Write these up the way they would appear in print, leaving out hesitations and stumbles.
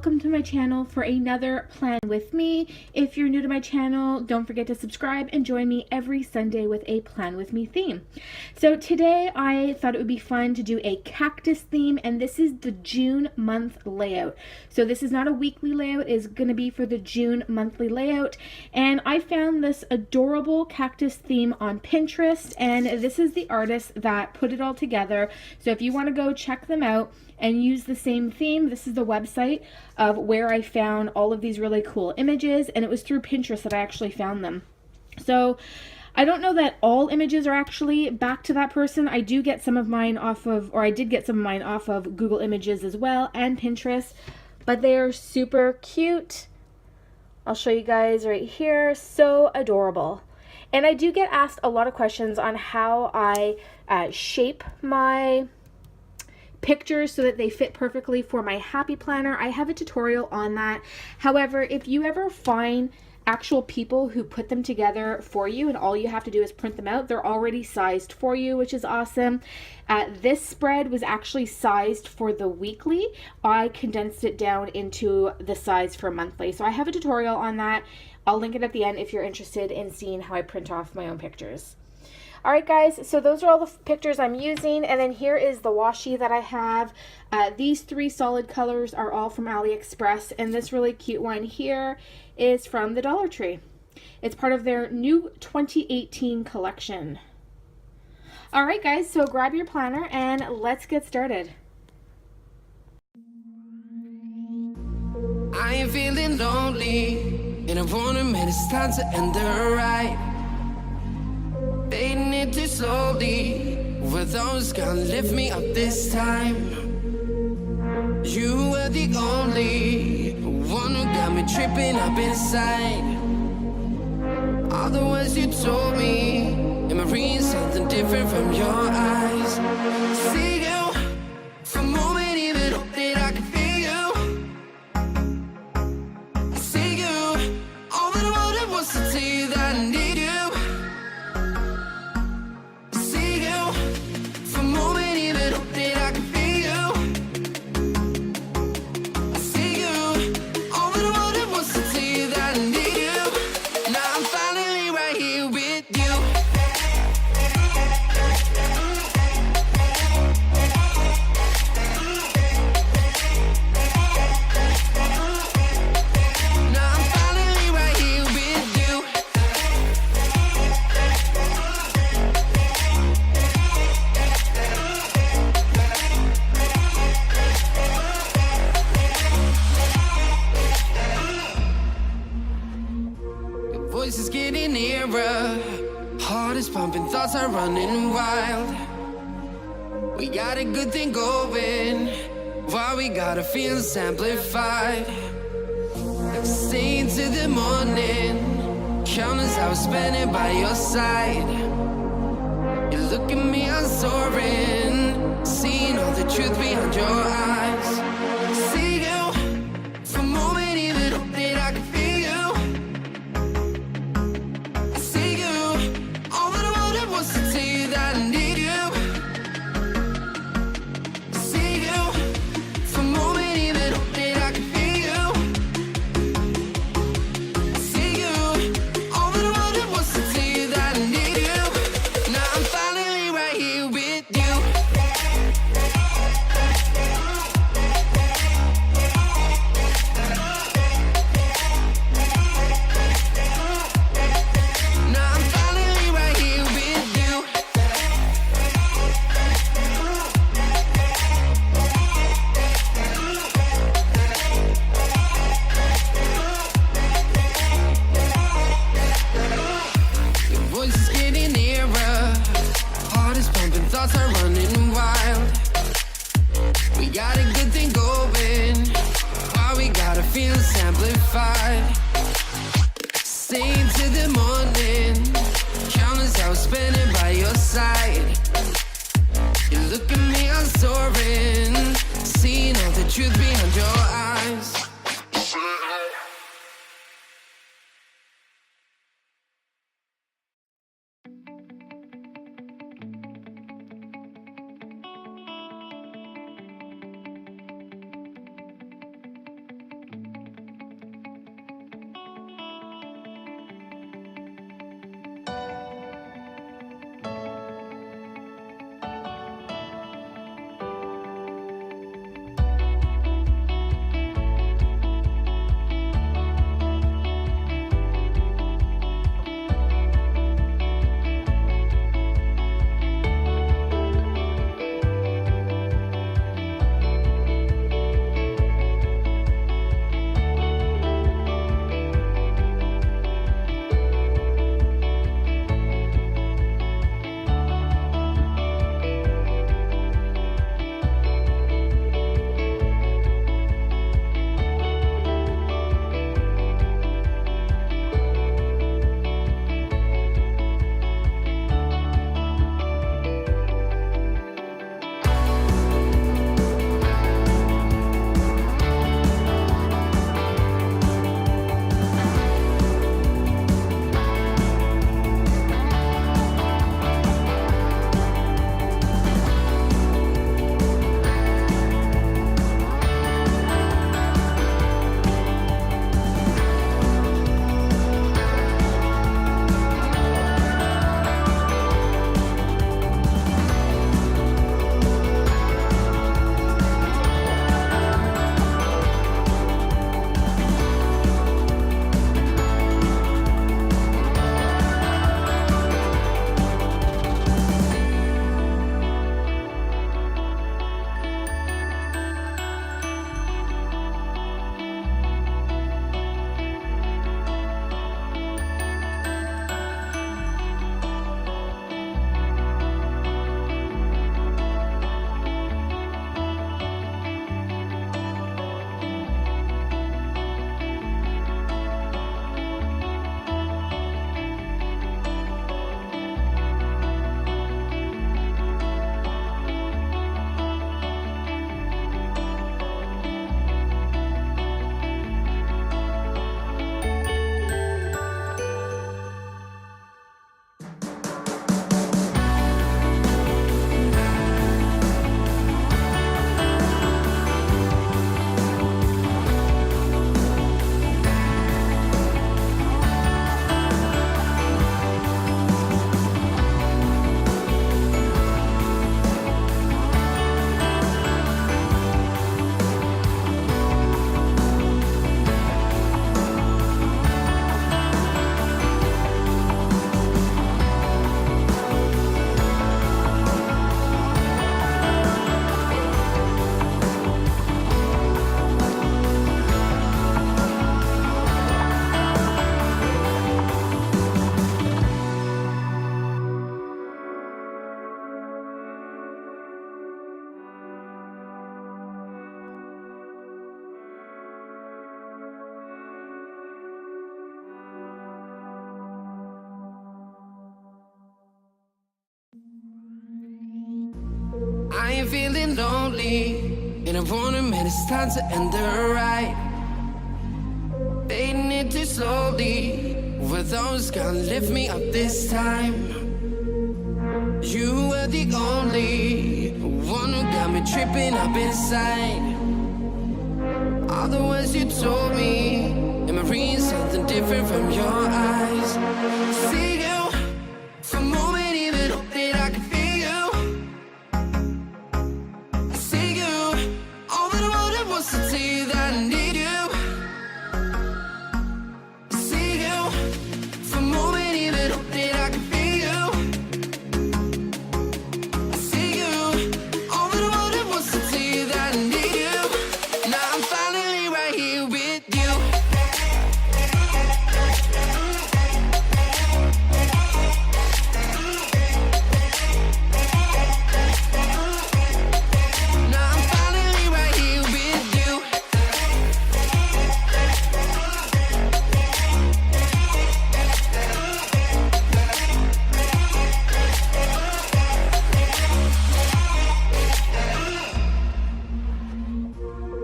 welcome to my channel for another plan with me. If you're new to my channel, don't forget to subscribe and join me every Sunday with a plan with me theme. So today I thought it would be fun to do a cactus theme, and this is the June month layout. So this is not a weekly layout, it's going to be for the June monthly layout. And I found this adorable cactus theme on Pinterest, and this is the artist that put it all together. So if you want to go check them out and use the same theme, this is the website of where I found all of these really cool images, and it was through Pinterest that I actually found them. So I don't know that all images are actually back to that person. I do get some of mine off of, or I did get some of mine off of Google Images as well and Pinterest, but they are super cute. I'll show you guys right here. So adorable. And I do get asked a lot of questions on how I shape my pictures so that they fit perfectly for my happy planner. I have a tutorial on that. However, if you ever find actual people who put them together for you and all you have to do is print them out, they're already sized for you, which is awesome. This spread was actually sized for the weekly. I condensed it down into the size for monthly. So I have a tutorial on that. I'll link it at the end if you're interested in seeing how I print off my own pictures. Alright guys, so those are all the pictures I'm using, and then here is the washi that I have. These three solid colors are all from AliExpress, and this really cute one here is from the Dollar Tree. It's part of their new 2018 collection. Alright guys, so grab your planner and let's get started. I ain't feeling lonely, and I want to admit it's time to end the ride. Fading it too slowly, were those gonna lift me up this time? You were the only one who got me tripping up inside. All the words you told me, am I reading something different from your eyes? See you, for a moment even hope that I can feel you. See you, all that I wanted was to tell you that I need you. Voice is getting nearer, heart is pumping, thoughts are running wild. We got a good thing going, while we got our feelings amplified. Staying till the morning, countless hours spending by your side. You look at me, I'm soaring, seeing all the truth behind your eyes. See you, for a moment even hope that I can feel you. To tell you that I need you. See you, for a moment even hope that I can feel you. See you, all that I wanted was to tell you that I need you. Now I'm finally right here with you. Thoughts are running wild. We got a good thing going, while we got our feelings amplified. Staying till the morning, countless hours spending by your side. You look at me, I'm soaring, seeing all the truth behind your eyes. ain't feeling lonely, and I wanna admit it's time to end the ride. Fading it too slowly, were those gonna lift me up this time? You were the only one who got me tripping up inside. All the words you told me, am I reading something different from your eyes? See you, for a moment even hope that I can feel you. I see you, all that I wanted was to tell you that I need you. I see you, for a moment even hope that I can feel you. I see you, all that I wanted was to tell you that I need you. Now I'm finally right here with you. Now I'm finally right here with you.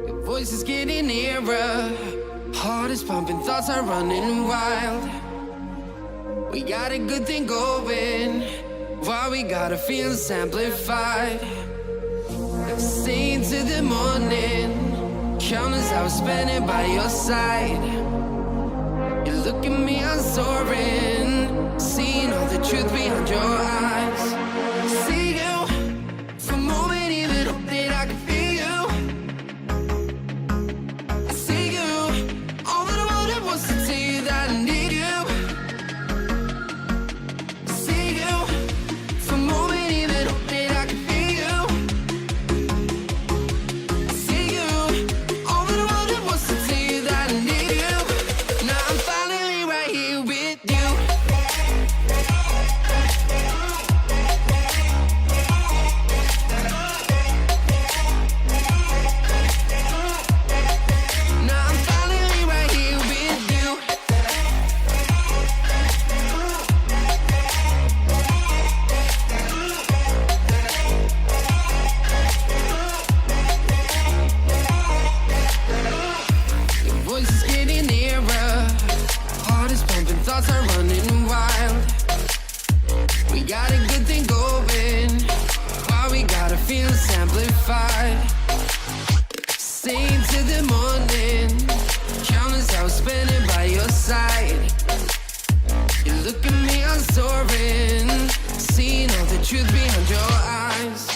Your voice is getting nearer, heart is pumping, thoughts are running wild. We got a good thing going, why we gotta feel amplified. Staying to the morning, countless hours spending by your side. You look at me, I'm soaring, seeing all the truth behind your eyes. See you, for a moment even hope that I can feel you. I see you, all that I wanted was to tell you that I need you. I see you, for a moment even hope that I can feel you. I see you, all that I wanted was to tell you that I need you. Now I'm finally right here with you. Now I'm finally right here with you. Your voice is getting nearer, heart is pumping, thoughts are running wild. We got a good thing going, why we gotta feel amplified. Staying to the morning, countless hours spending by your side. You look at me, I'm soaring, seeing all the truth behind your eyes.